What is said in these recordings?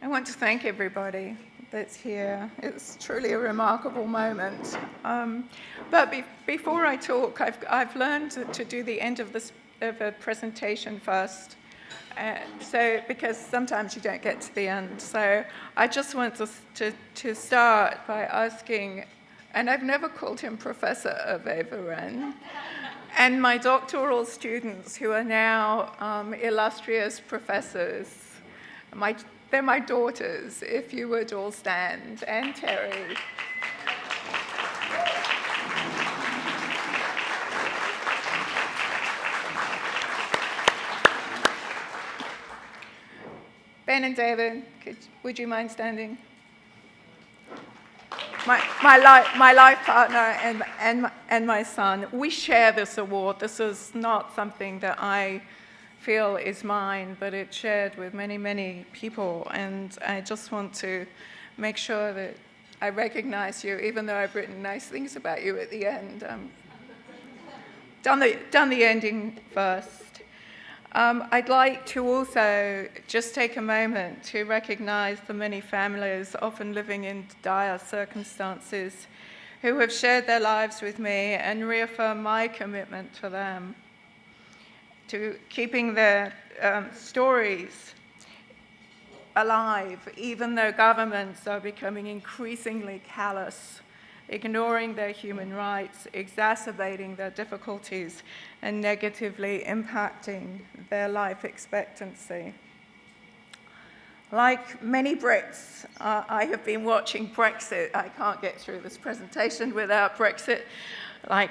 I want to thank everybody that's here. It's truly a remarkable moment. But before I talk, I've learned to do the end of a presentation first. So because sometimes you don't get to the end. So I just want to start by asking, and I've never called him Professor Aveveren, and my doctoral students who are now illustrious professors, they're my daughters, if you would all stand, and Terry. Ben and David, would you mind standing? My life partner and my son. We share this award. This is not something that I feel is mine, but it's shared with many, many people. And I just want to make sure that I recognize you, even though I've written nice things about you at the end. Done the ending first. I'd like to also just take a moment to recognize the many families, often living in dire circumstances, who have shared their lives with me and reaffirm my commitment to them, to keeping their stories alive, even though governments are becoming increasingly callous, ignoring their human rights, exacerbating their difficulties, and negatively impacting their life expectancy. Like many Brits, I have been watching Brexit. I can't get through this presentation without Brexit. Like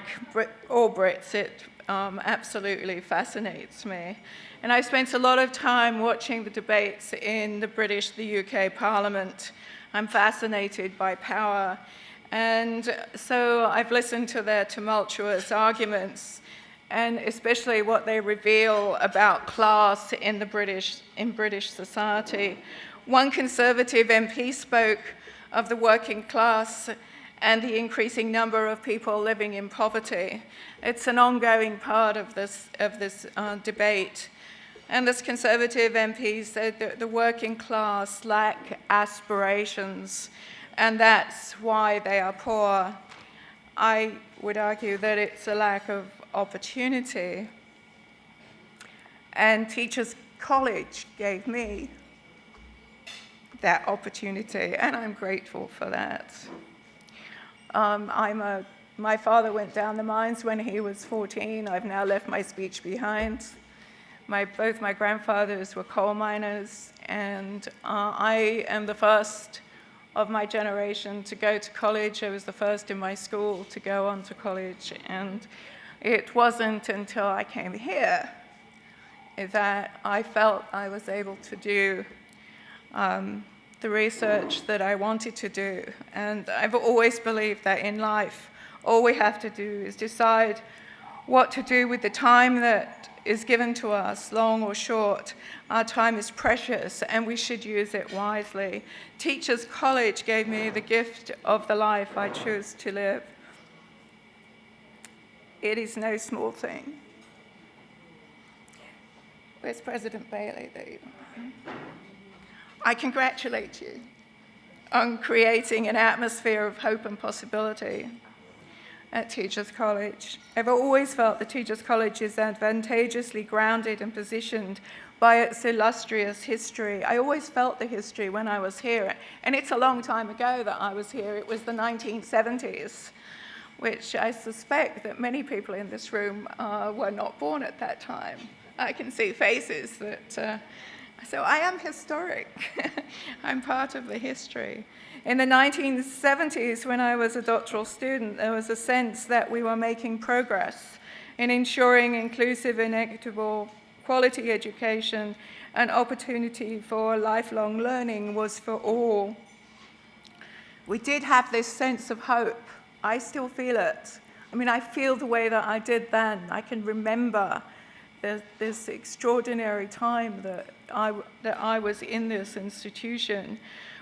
all Brits, it absolutely fascinates me. And I spent a lot of time watching the debates in the UK Parliament. I'm fascinated by power. And so I've listened to their tumultuous arguments, and especially what they reveal about class in British society. One Conservative MP spoke of the working class and the increasing number of people living in poverty. It's an ongoing part of this debate. And this Conservative MP said that the working class lack aspirations, and that's why they are poor. I would argue that it's a lack of opportunity. And Teachers College gave me that opportunity, and I'm grateful for that. My father went down the mines when he was 14. I've now left my speech behind. Both my grandfathers were coal miners, and I am the first of my generation to go to college. I was the first in my school to go on to college, and it wasn't until I came here that I felt I was able to do the research that I wanted to do. And I've always believed that in life, all we have to do is decide what to do with the time that is given to us, long or short. Our time is precious, and we should use it wisely. Teachers College gave me the gift of the life I choose to live. It is no small thing. Where's President Bailey? There you are. I congratulate you on creating an atmosphere of hope and possibility at Teachers College. I've always felt that Teachers College is advantageously grounded and positioned by its illustrious history. I always felt the history when I was here, and it's a long time ago that I was here. It was the 1970s, which I suspect that many people in this room were not born at that time. I can see faces that, so I am historic. I'm part of the history. In the 1970s, when I was a doctoral student, there was a sense that we were making progress in ensuring inclusive and equitable quality education, and opportunity for lifelong learning was for all. We did have this sense of hope. I still feel it. I mean, I feel the way that I did then. I can remember this extraordinary time that I was in this institution.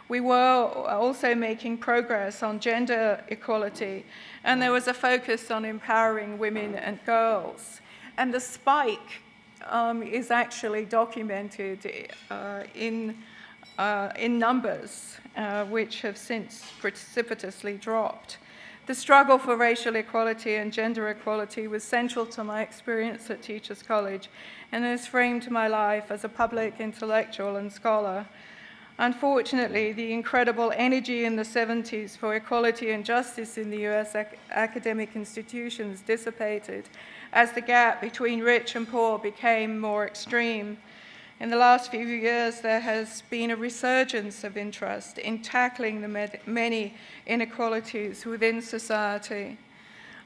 We were also making progress on gender equality, and there was a focus on empowering women and girls. And the spike is actually documented in in numbers, which have since precipitously dropped. The struggle for racial equality and gender equality was central to my experience at Teachers College and has framed my life as a public intellectual and scholar. Unfortunately, the incredible energy in the 70s for equality and justice in the US academic institutions dissipated as the gap between rich and poor became more extreme. In the last few years, there has been a resurgence of interest in tackling the many inequalities within society.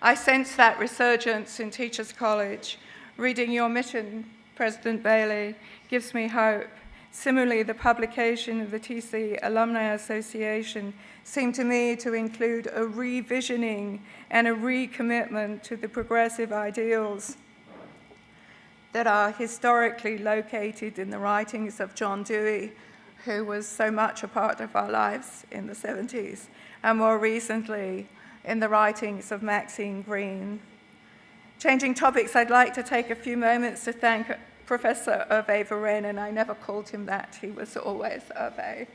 I sense that resurgence in Teachers College. Reading your mission, President Bailey, gives me hope. Similarly, the publication of the TC Alumni Association seemed to me to include a revisioning and a recommitment to the progressive ideals that are historically located in the writings of John Dewey, who was so much a part of our lives in the 70s, and more recently in the writings of Maxine Green. Changing topics, I'd like to take a few moments to thank Professor Hervé Varenne, and I never called him that, he was always Hervé,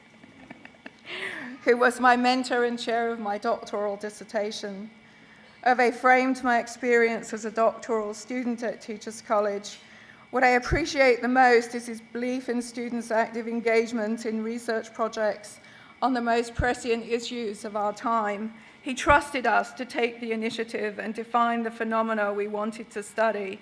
who was my mentor and chair of my doctoral dissertation. Hervé framed my experience as a doctoral student at Teachers College. What I appreciate the most is his belief in students' active engagement in research projects on the most prescient issues of our time. He trusted us to take the initiative and define the phenomena we wanted to study.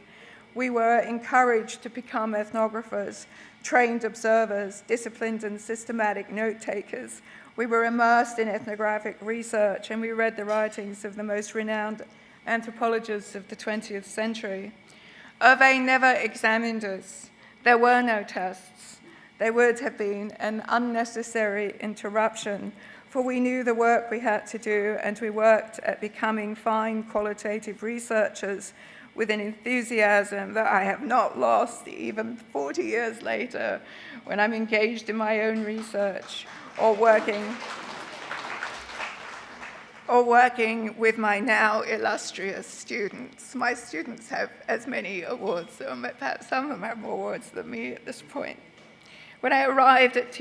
We were encouraged to become ethnographers, trained observers, disciplined and systematic note-takers. We were immersed in ethnographic research, and we read the writings of the most renowned anthropologists of the 20th century. Hervé never examined us. There were no tests. There would have been an unnecessary interruption, for we knew the work we had to do, and we worked at becoming fine qualitative researchers with an enthusiasm that I have not lost even 40 years later when I'm engaged in my own research or working with my now illustrious students. My students have as many awards, perhaps some of them have more awards than me at this point. When I arrived at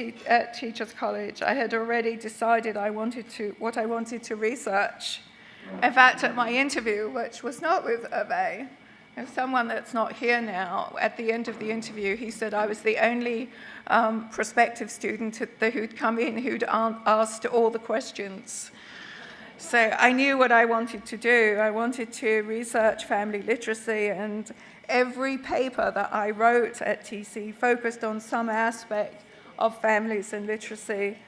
Teachers College, I had already decided what I wanted to research. In fact, at my interview, which was not with Hervé, and someone that's not here now, at the end of the interview, he said I was the only prospective student who'd come in who'd asked all the questions. So I knew what I wanted to do. I wanted to research family literacy, and every paper that I wrote at TC focused on some aspect of families and literacy.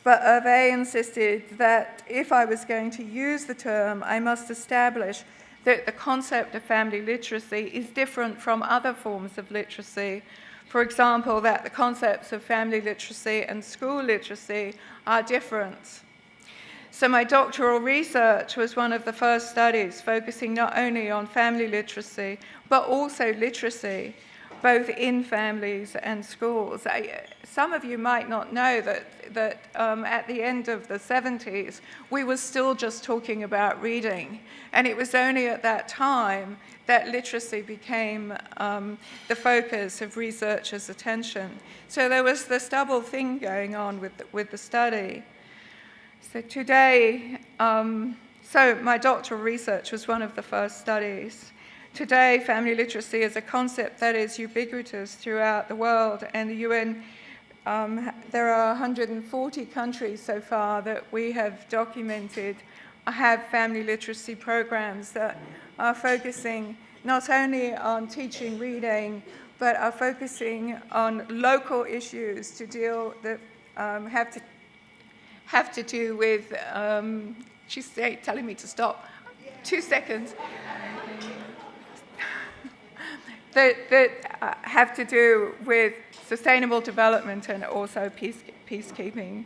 But Hervé insisted that if I was going to use the term, I must establish that the concept of family literacy is different from other forms of literacy. For example, that the concepts of family literacy and school literacy are different. So my doctoral research was one of the first studies focusing not only on family literacy, but also literacy, both in families and schools. Some of you might not know that at the end of the 70s, we were still just talking about reading. And it was only at that time that literacy became the focus of researchers' attention. So there was this double thing going on with the study. So today, my doctoral research was one of the first studies. Today, family literacy is a concept that is ubiquitous throughout the world, and the UN, there are 140 countries so far that we have documented have family literacy programs that are focusing not only on teaching reading, but are focusing on local issues to deal that have to do with, she's telling me to stop, 2 seconds, that have to do with sustainable development and also peacekeeping.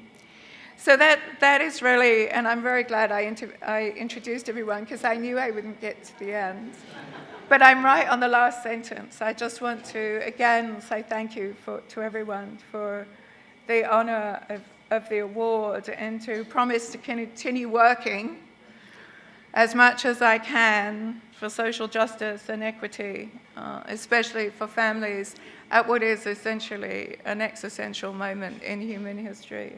So that is really, and I'm very glad I introduced everyone because I knew I wouldn't get to the end. But I'm right on the last sentence. I just want to, again, say thank you to everyone for the honor of the award and to promise to continue working as much as I can for social justice and equity, especially for families at what is essentially an existential moment in human history.